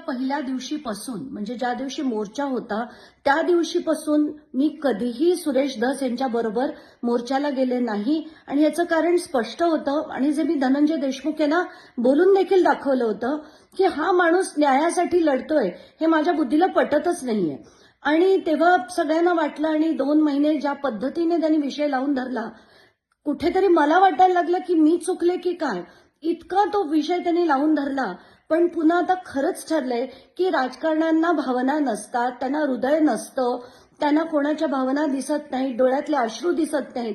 पहिल्या दिवशीपासून म्हणजे ज्या दिवशी मोर्चा होता त्या दिवशीपासून मी कधीही सुरेश धस यांच्या बरोबर मोर्चाला गेले नाही आणि याचं कारण स्पष्ट होतं आणि जे मी धनंजय देशमुख यांना बोलून देखील दाखवलं होतं की हा माणूस न्यायासाठी लढतोय हे माझ्या बुद्धीला पटतच नाहीये. आणि तेव्हा सगळ्यांना वाटलं आणि 2 महिने ज्या पद्धतीने त्यांनी विषय लावून धरला कुठेतरी मला वाटायला लागलं की मी चुकले की काय, इतका तो विषय त्यांनी लावून धरला. पण पुन्हा आता खरंच ठरलंय की राजकारण्यांना भावना नसतात, त्यांना हृदय नसतं, त्यांना कोणाच्या भावना दिसत नाहीत, डोळ्यातले अश्रू दिसत नाहीत.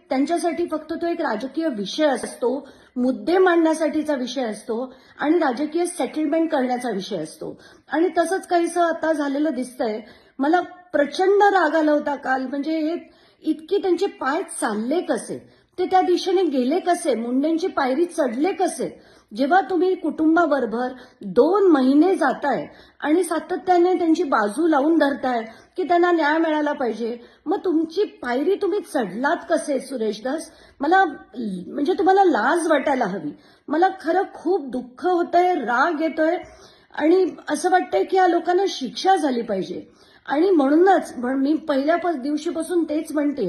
त्यांच्यासाठी फक्त तो एक राजकीय विषय असतो, मुद्दे मांडण्यासाठीचा विषय असतो आणि राजकीय सेटलमेंट करण्याचा विषय असतो. आणि तसंच काहीसं आता झालेलं दिसतंय. मला प्रचंड राग आला होता काल. म्हणजे हे इतके त्यांचे पाय चालले कसे, ते त्या दिशेने गेले कसे, मुंडेंची पायरी चढले कसे. जेव्हा तुम्ही कुटुंबाबरोबर 2 महिने जाताय आणि सातत्याने त्यांची बाजू लावून धरताय की त्यांना न्याय मिळाला पाहिजे, मग तुमची पायरी तुम्ही चढलात कसे सुरेश धस? मला म्हणजे तुम्हाला लाज वाटायला हवी. मला खरं खूप दुःख होतंय, राग येतोय आणि असं वाटतंय की या लोकांना शिक्षा झाली पाहिजे. आणि म्हणूनच मी पहिल्या दिवशीपासून तेच म्हणते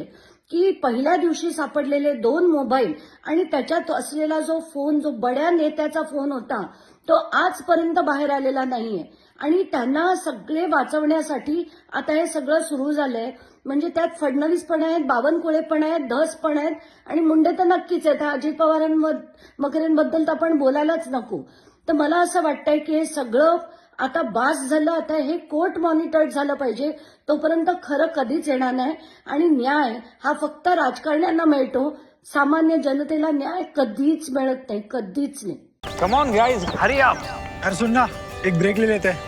की पहिल्या दिवशी सापडलेले 2 मोबाईल आणि त्याच्यात असलेला जो फोन, जो बड्या नेत्याचा फोन होता, तो आजपर्यंत बाहेर आलेला नाहीये. आणि त्यांना सगळे वाचवण्यासाठी आता हे सगळं सुरू झालंय. म्हणजे त्यात फडणवीस पण आहेत, बावनकुळे पण आहेत, धस पण आहेत आणि मुंडे तर नक्कीच आहेत. अजित पवारांबद्दल तर आपण बोलायलाच नको. तर मला असं वाटतंय की हे सगळं आता बास झालं. आता हे कोर्ट मॉनिटर्ड झालं पाहिजे. तोपर्यंत खरं कधीच येणार नाही आणि न्याय हा फक्त राजकारण्यांना मिळतो, सामान्य जनतेला न्याय कधीच मिळत नाही, कधीच नाही. Come on guys, hurry up. अरे सुन ना, एक ब्रेक ले लेते हैं.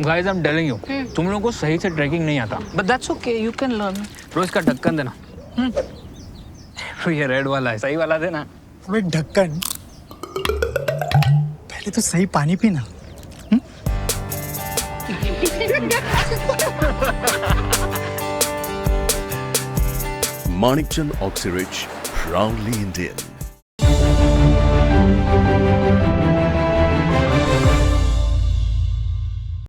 Guys, I am telling you, तुम लोगों को सही से ट्रैकिंग नहीं आता. But that's okay, you can learn. रोज इसका ढक्कन देना. ये रेड वाला है, सही वाला देना. अबे ढक्कन, पहले तो सही पानी पीना. Manikchand Oxyrich, proudly Indian.